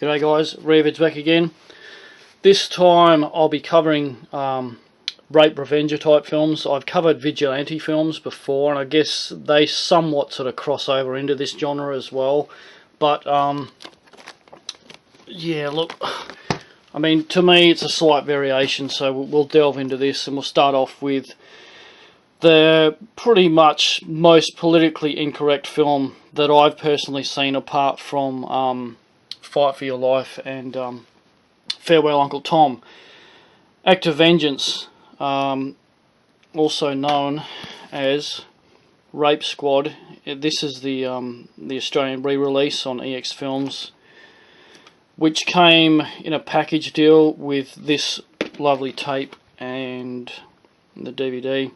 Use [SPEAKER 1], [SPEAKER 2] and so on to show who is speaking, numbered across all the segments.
[SPEAKER 1] G'day guys, Revid's back again. This time I'll be covering rape revenger type films. I've covered vigilante films before, and I guess they somewhat sort of cross over into this genre as well. But yeah, look, I mean, to me it's a slight variation, so we'll delve into this, and we'll start off with the pretty much most politically incorrect film that I've personally seen, apart from Fight for Your Life and Farewell Uncle Tom. Act of Vengeance, also known as Rape Squad. This is the Australian re-release on EX Films, which came in a package deal with this lovely tape and the DVD.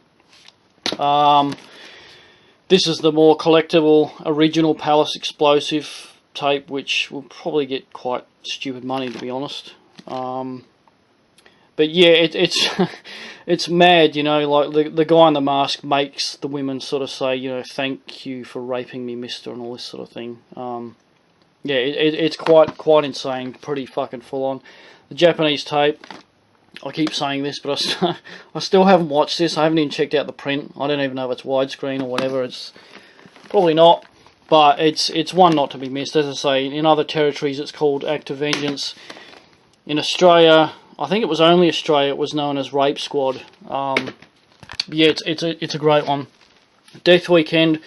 [SPEAKER 1] This is the more collectible original Palace Explosive tape, which will probably get quite stupid money, to be honest. But yeah, it's it's mad, you know. Like the guy in the mask makes the women sort of say, you know, "Thank you for raping me, mister," and all this sort of thing. Yeah, it's quite insane, pretty fucking full on. The Japanese tape, I keep saying this, but I still haven't watched this. I haven't even checked out the print. I don't even know if it's widescreen or whatever. It's probably not, but it's one not to be missed. As I say, in other territories it's called Act of Vengeance. In Australia, I think it was only Australia, it was known as Rape Squad. Yeah, it's a great one. Death Weekend,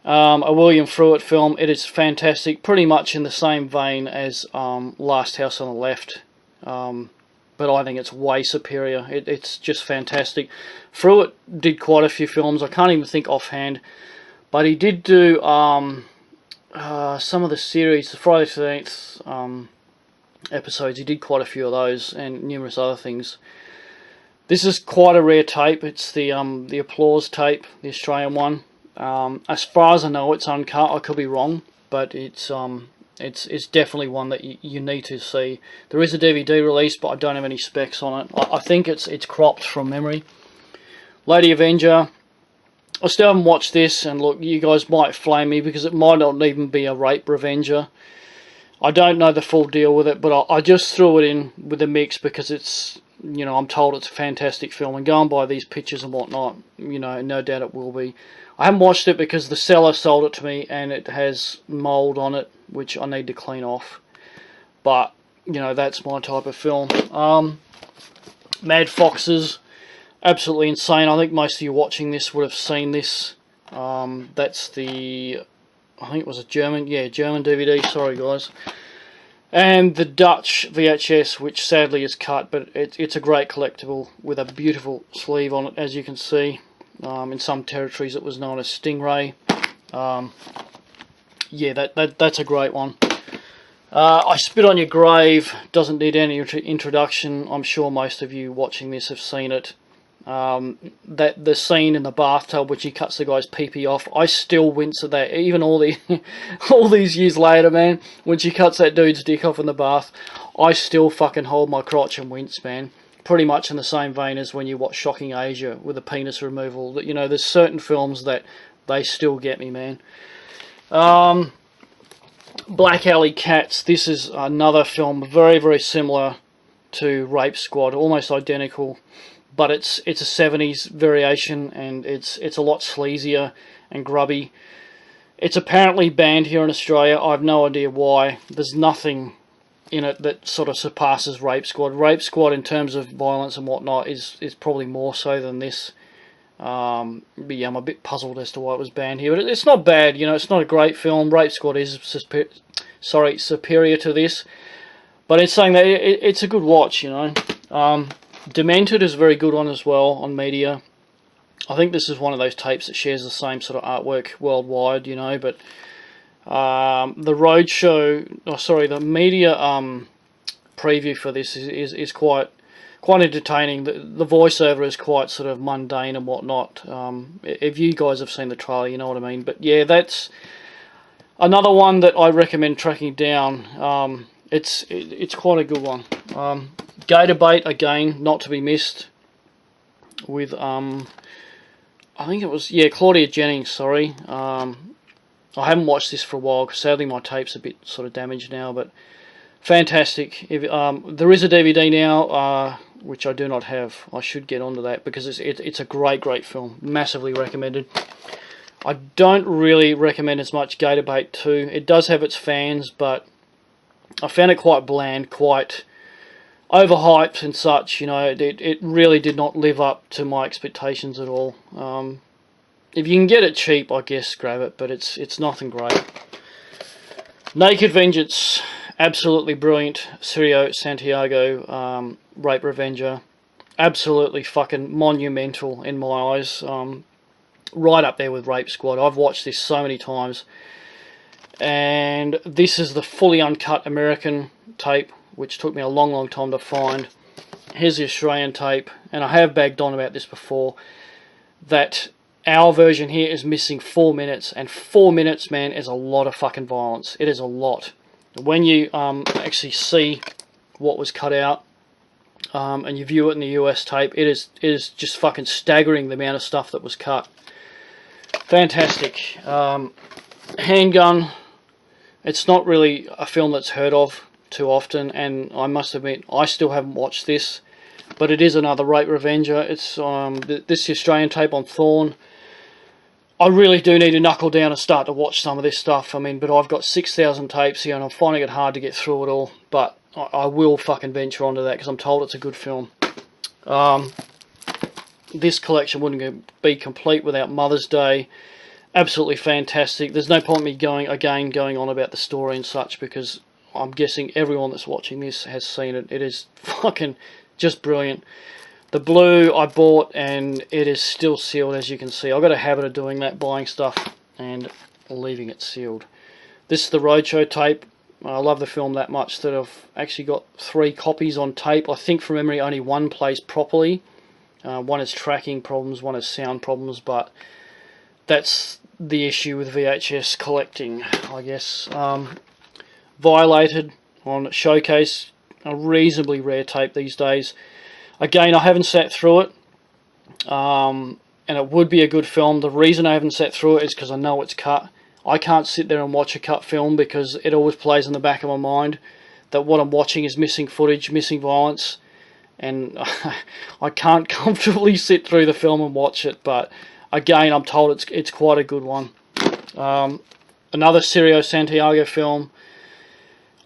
[SPEAKER 1] a William Fruitt film. It is fantastic, pretty much in the same vein as Last House on the Left. But I think it's way superior. It's just fantastic. Fruitt did quite a few films. I can't even think offhand, but he did do some of the series, the Friday the 13th episodes. He did quite a few of those and numerous other things. This is quite a rare tape. It's the Applause tape, the Australian one. As far as I know, it's uncut. I could be wrong, but it's definitely one that you need to see. There is a DVD release, but I don't have any specs on it. I think it's cropped from memory. Lady Avenger, I still haven't watched this, and look, you guys might flame me because it might not even be a rape revenger. I don't know the full deal with it, but I just threw it in with the mix because it's, you know, I'm told it's a fantastic film, and going by these pictures and whatnot, you know, no doubt it will be. I haven't watched it because the seller sold it to me and it has mould on it, which I need to clean off. But, you know, that's my type of film. Mad Foxes, absolutely insane. I think most of you watching this would have seen this. That's the, I think it was a German DVD, sorry guys. And the Dutch VHS, which sadly is cut, but it's a great collectible with a beautiful sleeve on it, as you can see. In some territories it was known as Stingray. Yeah, that's a great one. I Spit on Your Grave doesn't need any introduction. I'm sure most of you watching this have seen it. That the scene in the bathtub which he cuts the guy's pee-pee off, I still wince at that, even all these years later, man. When she cuts that dude's dick off in the bath, I still fucking hold my crotch and wince, man. Pretty much in the same vein as when you watch Shocking Asia with the penis removal. You know, there's certain films that they still get me, man. Black Alley Cats. This is another film very, very similar to Rape Squad, almost identical, but it's a 70s variation, and it's a lot sleazier and grubby. It's apparently banned here in Australia. I have no idea why. There's nothing in it that sort of surpasses Rape Squad. Rape Squad, in terms of violence and whatnot, is probably more so than this. But yeah, I'm a bit puzzled as to why it was banned here. But it's not bad, you know. It's not a great film. Rape Squad is superior to this, but it's saying that it's a good watch, you know. Demented is a very good one as well on media. I think this is one of those tapes that shares the same sort of artwork worldwide, you know. But the the media preview for this is quite entertaining. The voiceover is quite sort of mundane and whatnot. If you guys have seen the trailer, you know what I mean. But yeah, that's another one that I recommend tracking down. It's quite a good one. Gator Bait, again, not to be missed, with I think it was, yeah, Claudia Jennings, sorry. I haven't watched this for a while because sadly my tape's a bit sort of damaged now, but Fantastic. If there is a DVD now, which I do not have. I should get onto that because it's a great film. Massively recommended. I don't really recommend as much Gator Bait 2. It does have its fans, but I found it quite bland, quite overhyped and such. You know, it really did not live up to my expectations at all. If you can get it cheap, I guess grab it, but it's nothing great. Naked Vengeance, absolutely brilliant. Sergio Santiago, Rape Revenger, absolutely fucking monumental in my eyes. Right up there with Rape Squad. I've watched this so many times. And this is the fully uncut American tape, which took me a long time to find. Here's the Australian tape, and I have bagged on about this before, that our version here is missing 4 minutes, and 4 minutes, man, is a lot of fucking violence. It is a lot. When you actually see what was cut out, and you view it in the US tape, it is just fucking staggering the amount of stuff that was cut. Fantastic. Handgun, it's not really a film that's heard of too often, and I must admit, I still haven't watched this, but it is another Rape Revenger. It's this is the Australian tape on Thorn. I really do need to knuckle down and start to watch some of this stuff. I mean, but I've got 6,000 tapes here, and I'm finding it hard to get through it all, but I will fucking venture onto that, because I'm told it's a good film. This collection wouldn't be complete without Mother's Day. Absolutely fantastic. There's no point me going on about the story and such, because I'm guessing everyone that's watching this has seen it. It is fucking just brilliant. The blue I bought, and it is still sealed, as you can see. I've got a habit of doing that, buying stuff and leaving it sealed. This is the Roadshow tape. I love the film that much that I've actually got 3 copies on tape. I think from memory only one plays properly. One has tracking problems, one has sound problems, but that's the issue with VHS collecting, I guess. Violated on Showcase, a reasonably rare tape these days. Again, I haven't sat through it, and it would be a good film. The reason I haven't sat through it is because I know it's cut. I can't sit there and watch a cut film, because it always plays in the back of my mind that what I'm watching is missing footage, missing violence, and I can't comfortably sit through the film and watch it. But again, I'm told it's quite a good one. Another Sergio Santiago film.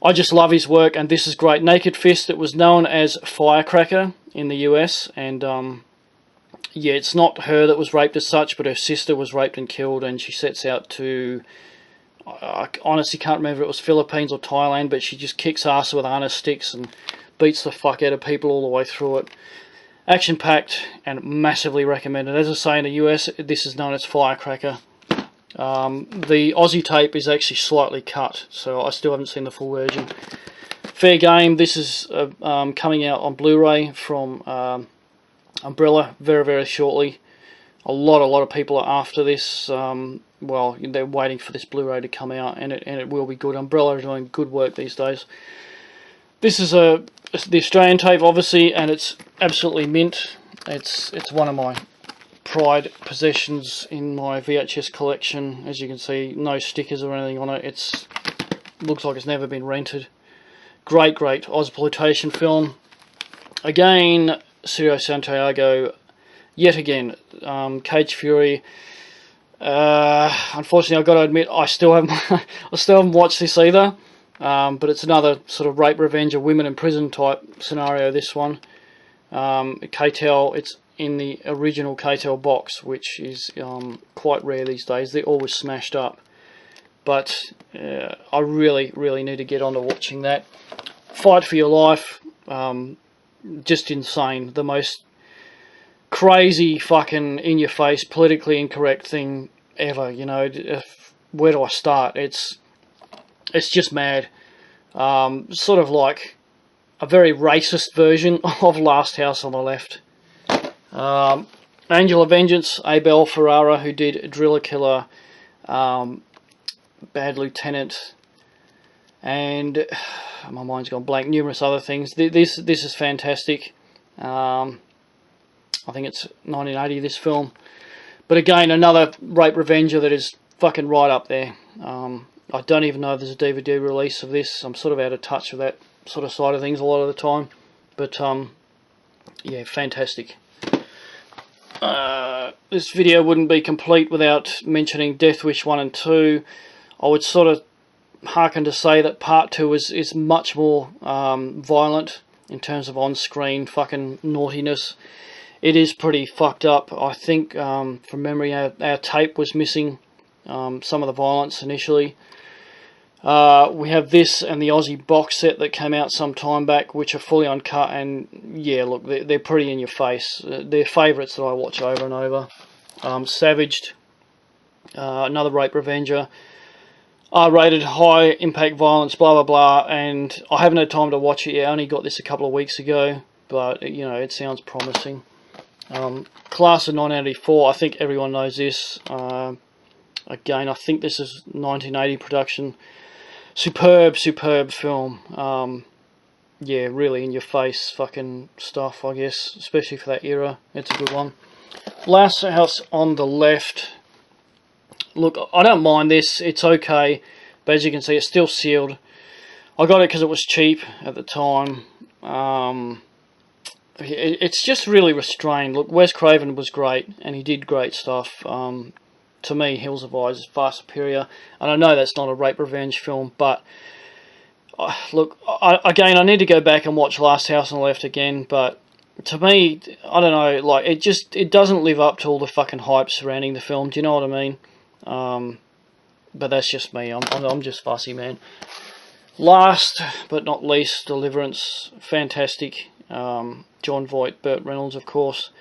[SPEAKER 1] I just love his work, and this is great. Naked Fist, it was known as Firecracker in the US, and yeah, it's not her that was raped as such, but her sister was raped and killed, and she sets out to, I honestly can't remember if it was Philippines or Thailand, but she just kicks ass with harness sticks and beats the fuck out of people all the way through it. Action-packed and massively recommended. As I say, in the US, this is known as Firecracker. The Aussie tape is actually slightly cut, so I still haven't seen the full version. Fair Game, this is coming out on Blu-ray from Umbrella very shortly. A lot of people are after this. Well, they're waiting for this Blu-ray to come out, and it will be good. Umbrella are doing good work these days. This is the Australian tape, obviously, and it's absolutely mint. It's one of my pride possessions in my VHS collection. As you can see, no stickers or anything on it. It looks like it's never been rented. Great Ozploitation film. Again, Sergio Santiago, yet again. Cage Fury. Unfortunately, I've got to admit, I still haven't watched this either. But it's another sort of rape revenge or women in prison type scenario. This one, KTEL, it's in the original KTEL box, which is quite rare these days. They're always smashed up, but I really need to get on to watching that. Fight for Your Life, just insane. The most crazy fucking in your face, politically incorrect thing ever. You know, where do I start? It's just mad. Sort of like a very racist version of Last House on the Left. Angel of Vengeance, Abel Ferrara, who did Driller Killer, Bad Lieutenant, and my mind's gone blank, numerous other things. This is fantastic. I think it's 1980, this film. But again, another rape revenger that is fucking right up there. I don't even know if there's a DVD release of this. I'm sort of out of touch with that sort of side of things a lot of the time. But yeah, fantastic. This video wouldn't be complete without mentioning Death Wish 1 and 2. I would sort of hearken to say that part 2 is much more violent in terms of on-screen fucking naughtiness. It is pretty fucked up. I think, from memory, our tape was missing some of the violence initially. We have this and the Aussie box set that came out some time back, which are fully uncut, and yeah, look, they're pretty in your face. They're favourites that I watch over and over. Savaged, another rape revenger, R-rated, high impact violence, blah blah blah, and I haven't had time to watch it yet. I only got this a couple of weeks ago, but you know, it sounds promising. Class of 1984, I think everyone knows this. Again, I think this is 1980 production. Superb film. Yeah, really in your face fucking stuff, I guess, especially for that era. It's a good one. Last House on the Left. Look, I don't mind this. It's okay, but as you can see, it's still sealed. I got it because it was cheap at the time. It's just really restrained. Look, Wes Craven was great, and he did great stuff. To me, Hills Have Eyes is far superior, and I know that's not a rape revenge film, but look, again, I need to go back and watch Last House on the Left again, but to me, I don't know, like, it doesn't live up to all the fucking hype surrounding the film, do you know what I mean? But that's just me, I'm just fussy, man. Last but not least, Deliverance, fantastic. John Voight, Burt Reynolds, of course.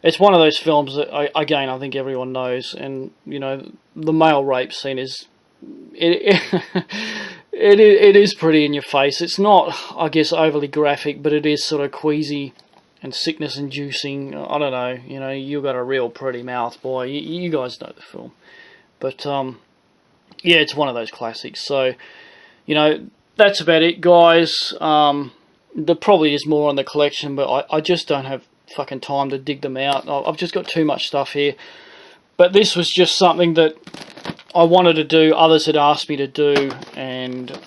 [SPEAKER 1] It's one of those films that, again, I think everyone knows, and, you know, the male rape scene is, it is pretty in your face. It's not, I guess, overly graphic, but it is sort of queasy and sickness-inducing. I don't know, you know, you've got a real pretty mouth, boy. You guys know the film. But, yeah, it's one of those classics. So, you know, that's about it, guys. There probably is more on the collection, but I just don't have fucking time to dig them out. I've just got too much stuff here. But this was just something that I wanted to do, others had asked me to do, and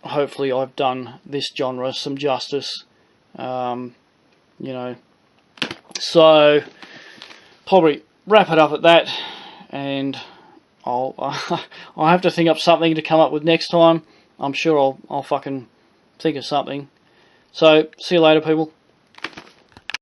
[SPEAKER 1] hopefully I've done this genre some justice. You know, so probably wrap it up at that, and I'll have to think up something to come up with next time. I'm sure I'll fucking think of something. So, see you later, people.